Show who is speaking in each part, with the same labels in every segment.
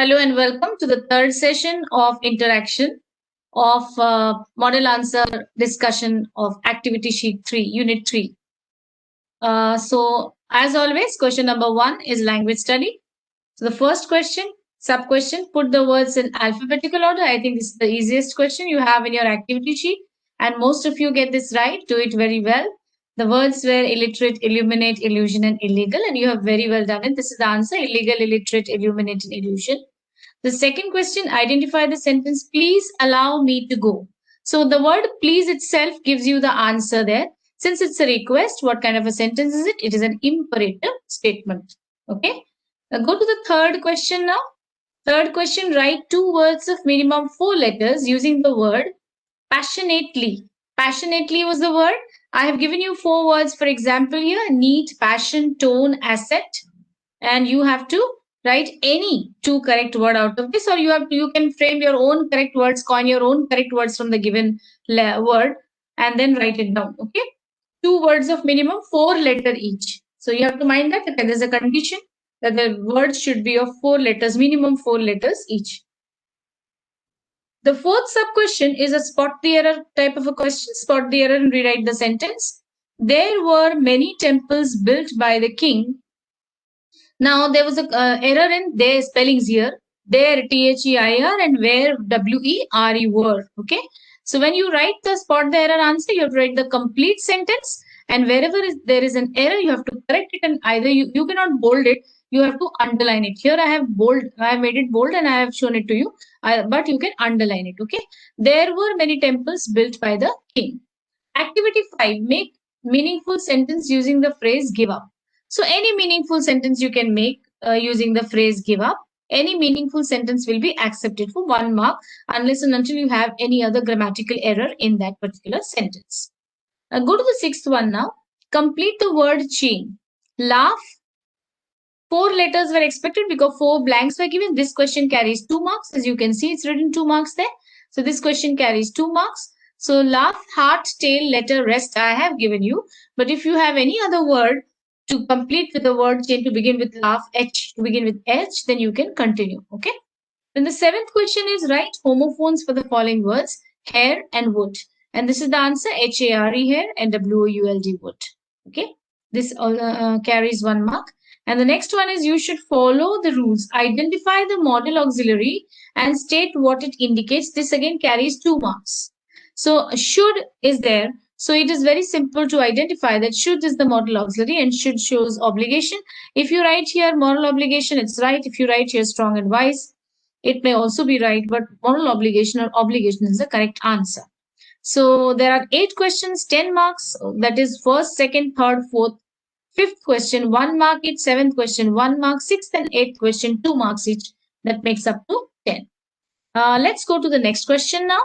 Speaker 1: Hello and welcome to the third session of interaction of model answer discussion of activity sheet 3, unit 3. So as always, question number 1 is language study. So the first question, sub question, put the words in alphabetical order. I think this is the easiest question you have in your activity sheet, and most of you get this right. Do it very well. The words were illiterate, illuminate, illusion, and illegal, and you have very well done it. This is the answer: illegal, illiterate, illuminate, and illusion. The second question, identify the sentence, please allow me to go. So the word please itself gives you the answer there. Since it's a request, what kind of a sentence is it? It is an imperative statement. Okay. Now go to the third question now. Third question, write two words of minimum 4 letters using the word passionately. Passionately was the word. I have given you 4 words, for example, here: need, passion, tone, asset. And you have to write any two correct word out of this, or you can frame your own correct words, coin your own correct words from the given word, and then write it down. Okay, 2 words of minimum 4 letter each. So you have to mind that there's a condition that the words should be of 4 letters, minimum 4 letters each. The fourth sub question is a spot the error type of a question. Spot the error and rewrite the sentence. There were many temples built by the king. Now there was a error in their spellings here. There, THEIR, and where, WERE were. Okay. So when you write the spot the error answer, you have to write the complete sentence, and wherever there is an error, you have to correct it, and either you cannot bold it, you have to underline it. Here I have made it bold and I have shown it to you, but you can underline it. Okay. There were many temples built by the king. Activity 5, make meaningful sentence using the phrase give up. So any meaningful sentence you can make using the phrase give up. Any meaningful sentence will be accepted for 1 mark unless and until you have any other grammatical error in that particular sentence. Go to the 6th one now. Complete the word chain. Laugh. 4 letters were expected because 4 blanks were given. This question carries 2 marks. As you can see, it's written 2 marks there. So this question carries 2 marks. So laugh, heart, tail, letter, rest I have given you. But if you have any other word to complete with the word chain to begin with laugh, H to begin with H, then you can continue. Okay. Then the 7th question is write homophones for the following words: hair and wood. And this is the answer: HARE, hair, and WOULD, wood. Okay. This carries 1 mark. And the next one is you should follow the rules. Identify the modal auxiliary and state what it indicates. This again carries 2 marks. So should is there. So it is very simple to identify that should is the modal auxiliary and should shows obligation. If you write here moral obligation, it's right. If you write here strong advice, it may also be right, but moral obligation or obligation is the correct answer. So there are 8 questions, 10 marks. That is first, second, third, fourth. 5th question, 1 mark each. 7th question, 1 mark. 6th and 8th question, 2 marks each. That makes up to 10. Let's go to the next question now.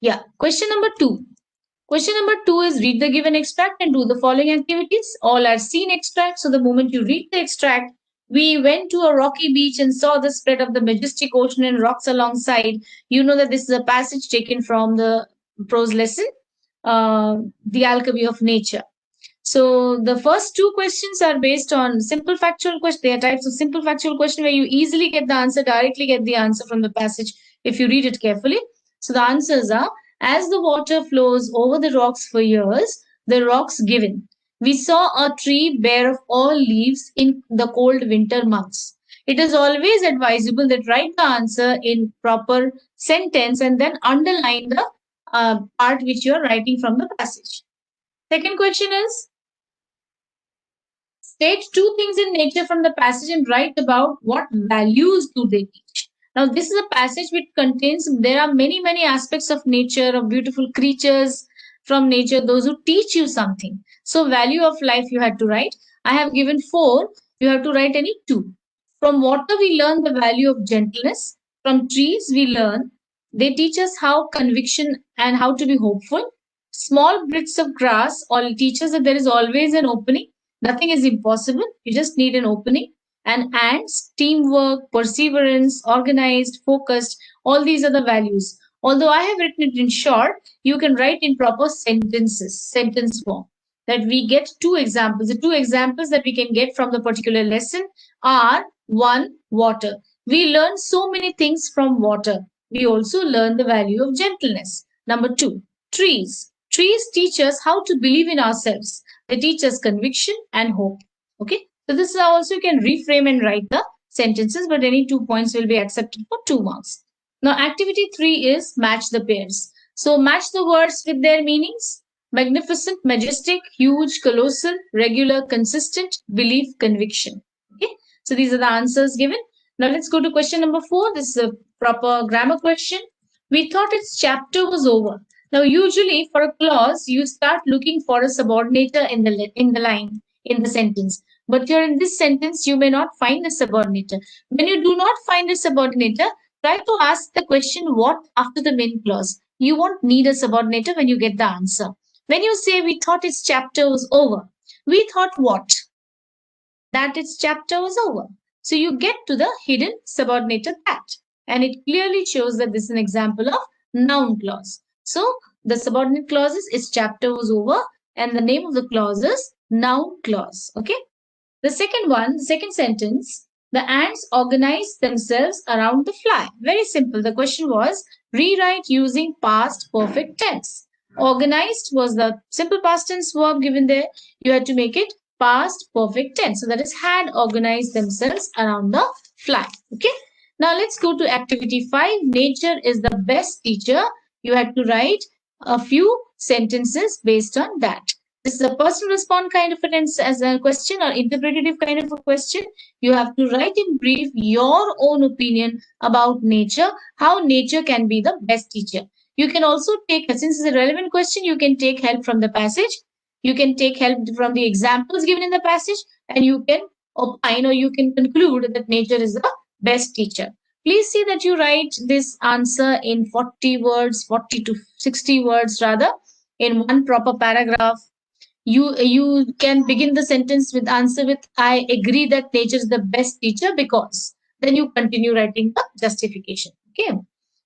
Speaker 1: Yeah, question number 2. Question number 2 is read the given extract and do the following activities. All are seen extract. So the moment you read the extract, we went to a rocky beach and saw the spread of the majestic ocean and rocks alongside. You know that this is a passage taken from the prose lesson, The Alchemy of Nature. So the first 2 questions are based on simple factual question. They are types of simple factual question where you easily get the answer, directly get the answer from the passage if you read it carefully. So the answers are: as the water flows over the rocks for years, the rocks given. We saw a tree bare of all leaves in the cold winter months. It is always advisable that write the answer in proper sentence and then underline the part which you are writing from the passage. Second question is, state 2 things in nature from the passage and write about what values do they teach. Now, this is a passage which contains, there are many aspects of nature, of beautiful creatures from nature, those who teach you something. So, value of life you had to write. I have given 4, you have to write any 2. From water we learn the value of gentleness. From trees we learn, they teach us how conviction and how to be hopeful. Small bits of grass all teach us that there is always an opening. Nothing is impossible. You just need an opening. And ants, teamwork, perseverance, organized, focused, all these are the values. Although I have written it in short, you can write in proper sentences, sentence form. That we get 2 examples. The 2 examples that we can get from the particular lesson are 1. Water. We learn so many things from water. We also learn the value of gentleness. Number 2. Trees. Trees teach us how to believe in ourselves. They teach us conviction and hope. Okay. So this is how also you can reframe and write the sentences, but any 2 points will be accepted for 2 marks. Now activity 3 is match the pairs. So match the words with their meanings. Magnificent, majestic, huge, colossal, regular, consistent, belief, conviction. Okay. So these are the answers given. Now let's go to question number 4. This is a proper grammar question. We thought its chapter was over. Now usually for a clause, you start looking for a subordinator in the line, in the sentence. But here in this sentence, you may not find a subordinator. When you do not find a subordinator, try to ask the question what after the main clause. You won't need a subordinator when you get the answer. When you say we thought its chapter was over, we thought what? That its chapter was over. So you get to the hidden subordinator that. And it clearly shows that this is an example of noun clause. So the subordinate clause is its chapter was over and the name of the clause is noun clause. Okay. The second one, second sentence, the ants organize themselves around the fly. Very simple. The question was rewrite using past perfect tense. Organized was the simple past tense verb given there. You had to make it past perfect tense. So that is had organized themselves around the fly. Okay. Now let's go to activity 5. Nature is the best teacher. You had to write a few sentences based on that. This is a personal response kind of as a question or interpretative kind of a question. You have to write in brief your own opinion about nature, how nature can be the best teacher. You can also take, since it's a relevant question, you can take help from the passage. You can take help from the examples given in the passage, and you can opine or you can conclude that nature is the best teacher. Please see that you write this answer in 40 words, 40 to 60 words rather, in one proper paragraph. You can begin the sentence with answer with I agree that nature is the best teacher because, then you continue writing the justification. Okay,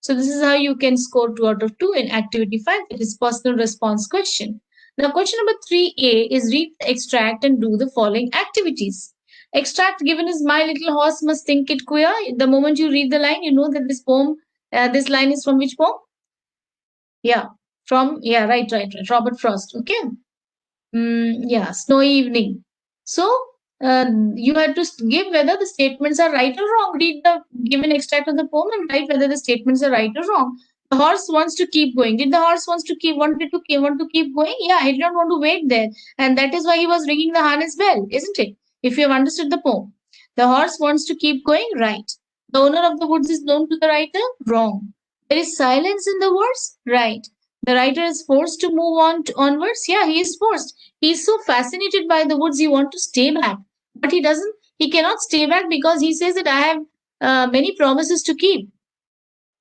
Speaker 1: so this is how you can score 2 out of 2 in activity 5. It is personal response question. Now question number 3a is read the extract and do the following activities. Extract given is my little horse must think it queer. The moment you read the line, you know that this poem, this line is from which poem? Yeah, from, yeah, right, Robert Frost. Okay. Yeah, snowy evening. So you had to give whether the statements are right or wrong. Read the given extract of the poem and write whether the statements are right or wrong. The horse wants to keep going. Did the horse want to keep going? Yeah, he did not want to wait there, and that is why he was ringing the harness bell, isn't it? If you have understood the poem, the horse wants to keep going. Right. The owner of the woods is known to the writer. Wrong. There is silence in the words. Right. The writer is forced to move on onwards. Yeah, he is forced. He is so fascinated by the woods, he wants to stay back. But he doesn't, he cannot stay back because he says that I have many promises to keep,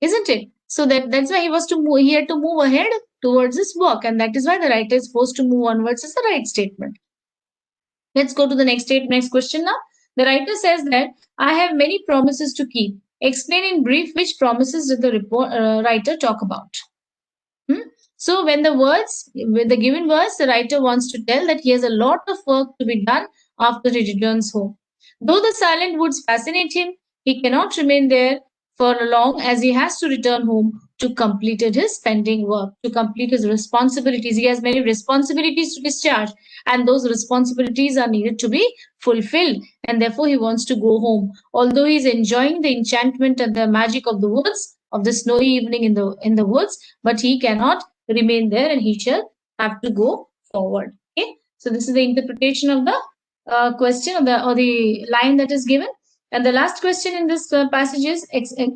Speaker 1: isn't it? So that's why he was to move, he had to move ahead towards his work, and that is why the writer is forced to move onwards is the right statement. Let's go to the next question now. The writer says that I have many promises to keep. Explain in brief which promises did the writer talk about. So when with the given words, the writer wants to tell that he has a lot of work to be done after he returns home. Though the silent woods fascinate him, he cannot remain there for long as he has to return home to complete his pending work, to complete his responsibilities. He has many responsibilities to discharge, and those responsibilities are needed to be fulfilled, and therefore he wants to go home. Although he is enjoying the enchantment and the magic of the woods, of the snowy evening in the woods, but he cannot remain there and he shall have to go forward. Okay, so this is the interpretation of the question or the line that is given. And the last question in this passage is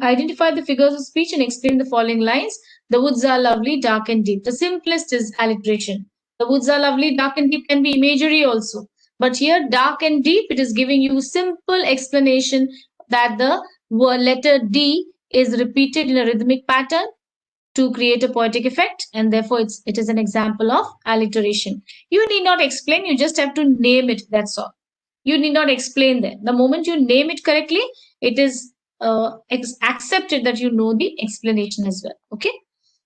Speaker 1: identify the figures of speech and explain the following lines. The woods are lovely, dark and deep. The simplest is alliteration. The woods are lovely, dark and deep can be imagery also. But here, dark and deep, it is giving you simple explanation that the letter D is repeated in a rhythmic pattern to create a poetic effect, and therefore it is an example of alliteration. You need not explain, you just have to name it, that's all. You need not explain that. The moment you name it correctly, it is accepted that you know the explanation as well. Okay,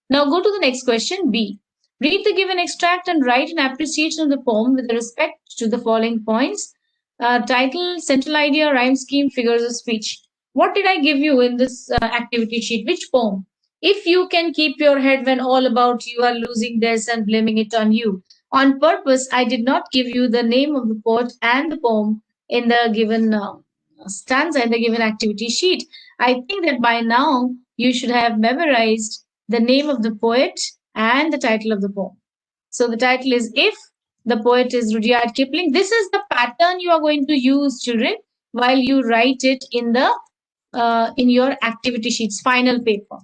Speaker 1: now go to the next question, B. Read the given extract and write an appreciation of the poem with respect to the following points. Title, central idea, rhyme scheme, figures of speech. What did I give you in this activity sheet? Which poem? If you can keep your head when all about you are losing this and blaming it on you. On purpose, I did not give you the name of the poet and the poem in the given stanza, in the given activity sheet. I think that by now you should have memorized the name of the poet and the title of the poem. So the title is If, the poet is Rudyard Kipling. This is the pattern you are going to use, children, while you write it in your activity sheets, final paper.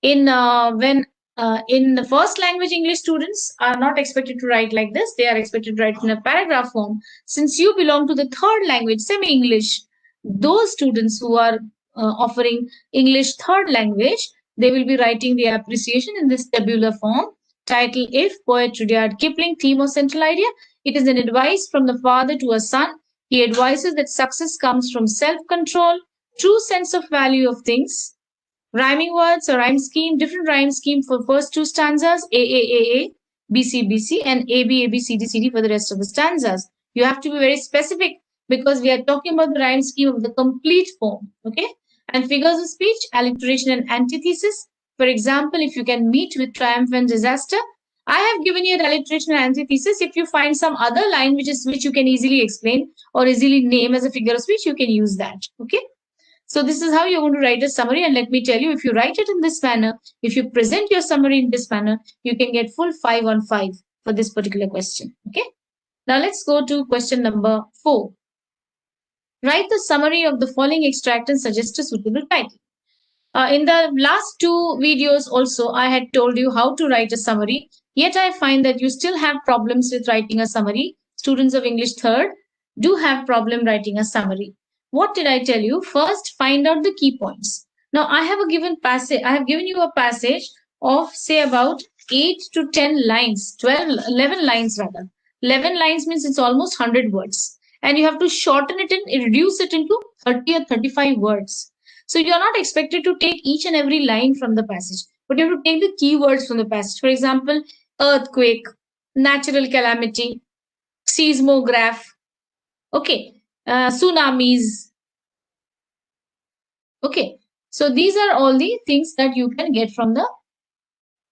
Speaker 1: In the first language English, students are not expected to write like this. They are expected to write in a paragraph form. Since you belong to the third language, semi English, those students who are offering English third language, they will be writing the appreciation in this tabular form. Title: If, poet Rudyard Kipling. Theme or central idea: it is an advice from the father to a son. He advises that success comes from self control, true sense of value of things. Rhyming words or rhyme scheme, different rhyme scheme for first two stanzas, A, B, C, and A, B, C, D for the rest of the stanzas. You have to be very specific because we are talking about the rhyme scheme of the complete poem, okay? And figures of speech, alliteration and antithesis. For example, if you can meet with triumph and disaster, I have given you an alliteration and antithesis. If you find some other line which you can easily explain or easily name as a figure of speech, you can use that, okay? So this is how you're going to write a summary. And let me tell you, if you write it in this manner, if you present your summary in this manner, you can get full 5 on 5 for this particular question. Okay. Now let's go to question number 4. Write the summary of the following extract and suggest a suitable title. In the last two videos also, I had told you how to write a summary. Yet I find that you still have problems with writing a summary. Students of English third do have problem writing a summary. What did I tell you? First, find out the key points. Now, I have given you a passage of say about 8 to 10 lines, 12, 11 lines rather. 11 lines means it's almost 100 words. And you have to shorten it and reduce it into 30 or 35 words. So you're not expected to take each and every line from the passage, but you have to take the keywords from the passage. For example, earthquake, natural calamity, seismograph, okay, tsunamis. Okay, so these are all the things that you can get from the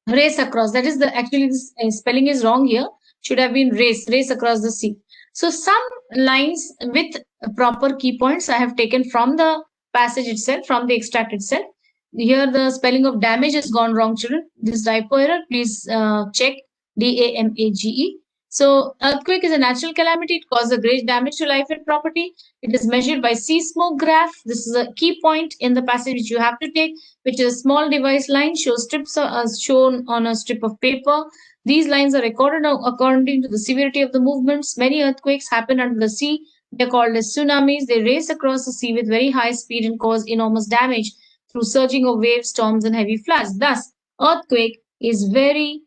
Speaker 1: race across. That is the actually this spelling is wrong here. Should have been race across the sea. So some lines with proper key points I have taken from the passage itself, from the extract itself. Here the spelling of damage has gone wrong, children. This typo error, please check DAMAGE. So earthquake is a natural calamity. It causes a great damage to life and property. It is measured by seismograph. This is a key point in the passage which you have to take, which is a small device line shown on a strip of paper. These lines are recorded according to the severity of the movements. Many earthquakes happen under the sea. They are called as tsunamis. They race across the sea with very high speed and cause enormous damage through surging of waves, storms, and heavy floods. Thus, earthquake is very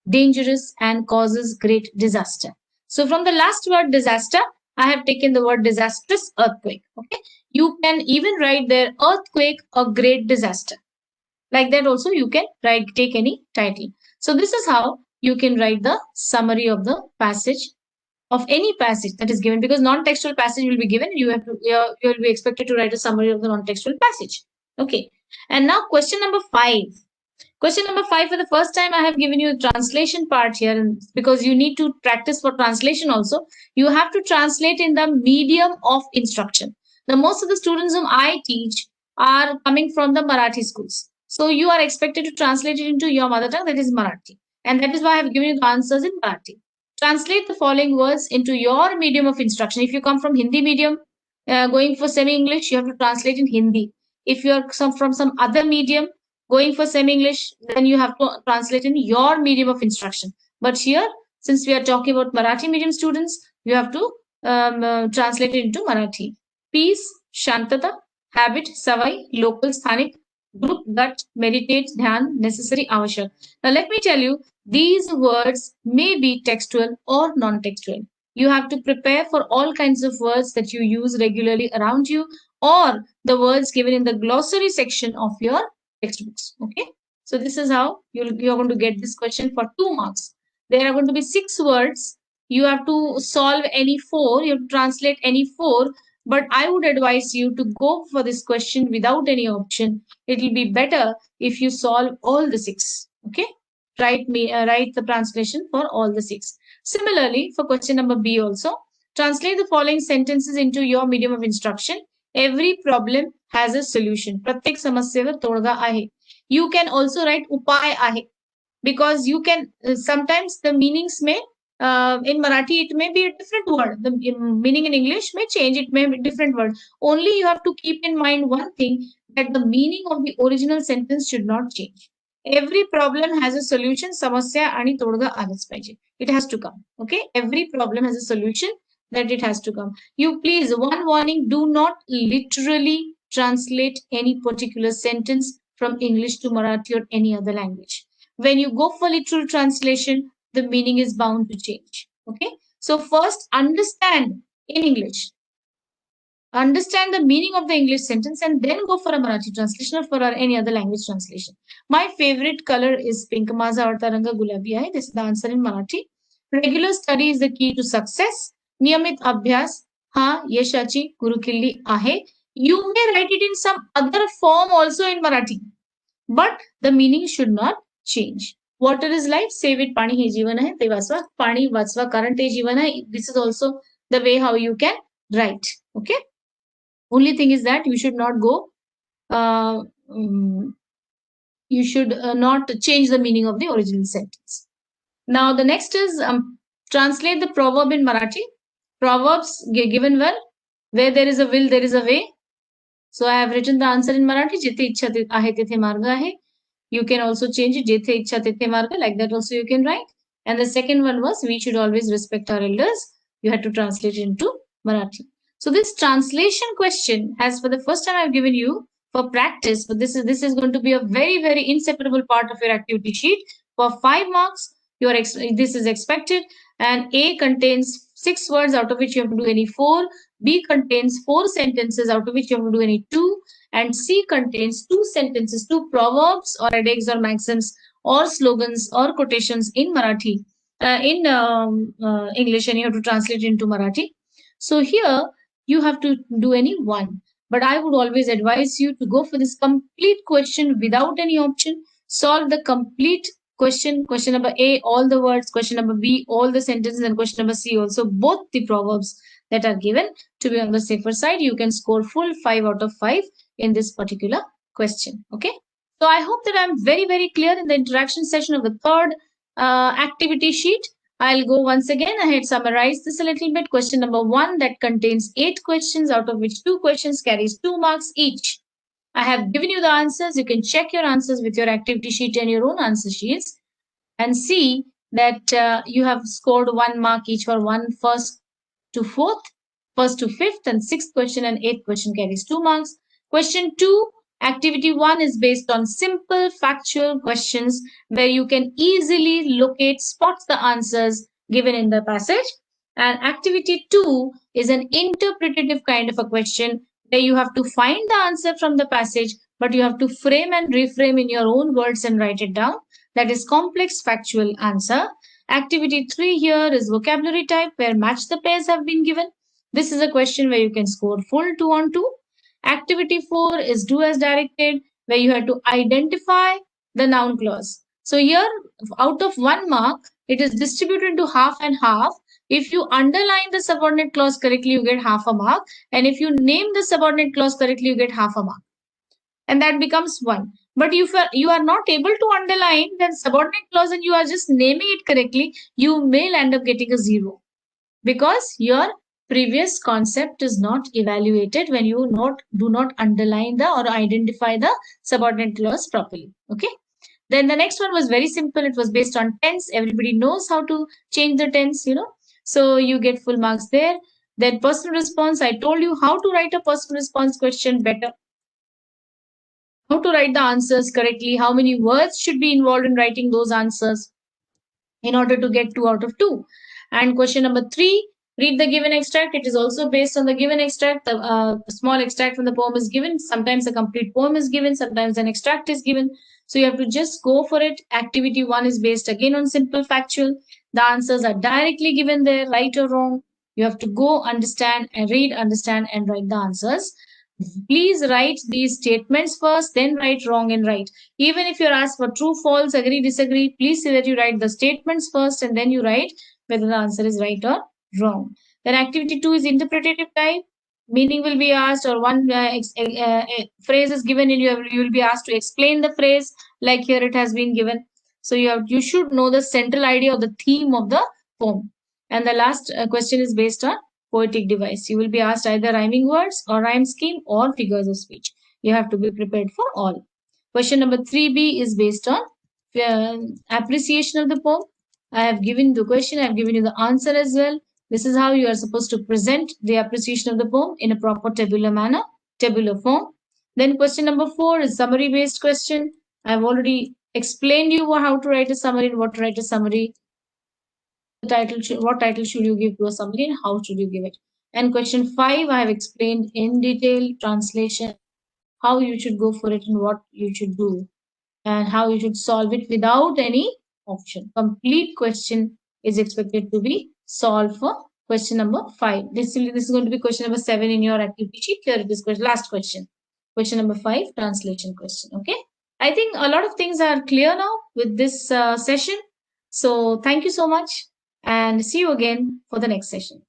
Speaker 1: dangerous and causes great disaster. So from the last word disaster, I have taken the word disastrous earthquake. Okay. You can even write there earthquake or great disaster. Like that also you can take any title. So this is how you can write the summary of the passage of any passage that is given, because non-textual passage will be given. You will be expected to write a summary of the non-textual passage. Okay. And now question number 5. Question number 5, for the first time, I have given you a translation part here, and because you need to practice for translation also, you have to translate in the medium of instruction. Now, most of the students whom I teach are coming from the Marathi schools. So you are expected to translate it into your mother tongue, that is Marathi. And that is why I have given you the answers in Marathi. Translate the following words into your medium of instruction. If you come from Hindi medium, going for semi-English, you have to translate in Hindi. If you are from some other medium, going for semi-English, then you have to translate in your medium of instruction. But here, since we are talking about Marathi medium students, you have to translate it into Marathi. Peace, Shantata, habit, savai, local, sthanik, group, gut, meditate, dhyan, necessary, avashyak. Now let me tell you, these words may be textual or non-textual. You have to prepare for all kinds of words that you use regularly around you, or the words given in the glossary section of your textbooks. Okay. So this is how you're going to get this question for 2 marks. There are going to be 6 words you have to solve any 4, you have to translate any 4, but I would advise you to go for this question without any option. It will be better if you solve all the 6. Okay, write the translation for all the 6. Similarly, for question number B also, translate the following sentences into your medium of instruction. Every problem has a solution. प्रत्येक समस्येवर तोडगा आहे. You can also write उपाय आहे, because you can sometimes the meanings may in Marathi it may be a different word. The meaning in English may change. It may be different word. Only you have to keep in mind one thing, that the meaning of the original sentence should not change. Every problem has a solution. समस्या आणि तोडगा आलंच पाहिजे. It has to come. Okay. Every problem has a solution, that it has to come. You please, one warning, do not literally translate any particular sentence from English to Marathi or any other language. When you go for literal translation, the meaning is bound to change. Okay. So first understand in English. Understand the meaning of the English sentence and then go for a Marathi translation or for any other language translation. My favorite color is pink. Maza avadta rang gulabi hai. This is the answer in Marathi. Regular study is the key to success. Niyamit abhyas ha yeshachi gurukilli ahe. You may write it in some other form also in Marathi, but the meaning should not change. Water is life, save it, pani he jivan hai, te vasva, pani vasva, current he jivan hai. This is also the way how you can write. Okay. Only thing is that you should not go, you should not change the meaning of the original sentence. Now the next is translate the proverb in Marathi. Proverbs given where there is a will, there is a way. So I have written the answer in Marathi. Jithe ichha ahe tethe marga ahe. You can also change it. Jethe ichha tethe marga. Like that also you can write. And the second one was, we should always respect our elders. You had to translate it into Marathi. So this translation question has, for the first time I've given you for practice, but this is going to be a very, very inseparable part of your activity sheet. For 5 marks, this is expected. And A contains 6 words, out of which you have to do any 4. B contains 4 sentences, out of which you have to do any 2. And C contains 2 sentences, 2 proverbs or adages or maxims or slogans or quotations in Marathi, in English, and you have to translate it into Marathi. So here you have to do any 1. But I would always advise you to go for this complete question without any option. Solve the complete question. Question number A, all the words. Question number B, all the sentences. And question number C also, both the proverbs that are given. To be on the safer side, you can score full 5 out of 5 in this particular question. Okay. So I hope that I'm very, very clear in the interaction session of the third activity sheet. I'll go once again. I had summarized this a little bit. Question number 1 that contains 8 questions, out of which 2 questions carries 2 marks each. I have given you the answers. You can check your answers with your activity sheet and your own answer sheets and see that you have scored 1 mark each for 1 first to 4th, first to 5th, and 6th question and 8th question carries 2 marks. Question 2, activity 1 is based on simple factual questions where you can easily locate, spot the answers given in the passage. And activity 2 is an interpretative kind of a question where you have to find the answer from the passage, but you have to frame and reframe in your own words and write it down. That is complex factual answer. Activity 3 here is vocabulary type, where match the pairs have been given. This is a question where you can score full 2 on 2. Activity 4 is do as directed, where you have to identify the noun clause. So here, out of 1 mark, it is distributed into half and half. If you underline the subordinate clause correctly, you get half a mark. And if you name the subordinate clause correctly, you get half a mark. And that becomes 1. But if you are not able to underline the subordinate clause and you are just naming it correctly, you may end up getting a 0. Because your previous concept is not evaluated when you do not underline or identify the subordinate clause properly. Okay. Then the next one was very simple. It was based on tense. Everybody knows how to change the tense, So you get full marks there. Then personal response. I told you how to write a personal response question better. How to write the answers correctly. How many words should be involved in writing those answers in order to get 2 out of 2. And question number 3. Read the given extract. It is also based on the given extract. A small extract from the poem is given. Sometimes a complete poem is given. Sometimes an extract is given. So you have to just go for it. Activity 1 is based again on simple factual. The answers are directly given there, right or wrong. You have to go, understand, and read, understand, and write the answers. Please write these statements first, then write wrong and right. Even if you're asked for true, false, agree, disagree, please say that you write the statements first and then you write whether the answer is right or wrong. Then activity 2 is interpretative type. Meaning will be asked, or one phrase is given, and you will be asked to explain the phrase, like here it has been given. So you should know the central idea or the theme of the poem. And the last question is based on poetic device. You will be asked either rhyming words or rhyme scheme or figures of speech. You have to be prepared for all. Question number 3B is based on appreciation of the poem. I have given the question, I have given you the answer as well. This is how you are supposed to present the appreciation of the poem in a proper tabular manner, tabular form. Then question number 4 is summary based question. I have already explained you how to write a summary and what to write a summary. What title should you give to a summary and how should you give it? And question 5, I have explained in detail translation, how you should go for it and what you should do and how you should solve it without any option. Complete question is expected to be solved for question number 5. This is going to be question number 7 in your activity sheet. Here it is last question. Question number 5, translation question. Okay. I think a lot of things are clear now with this session. So thank you so much and see you again for the next session.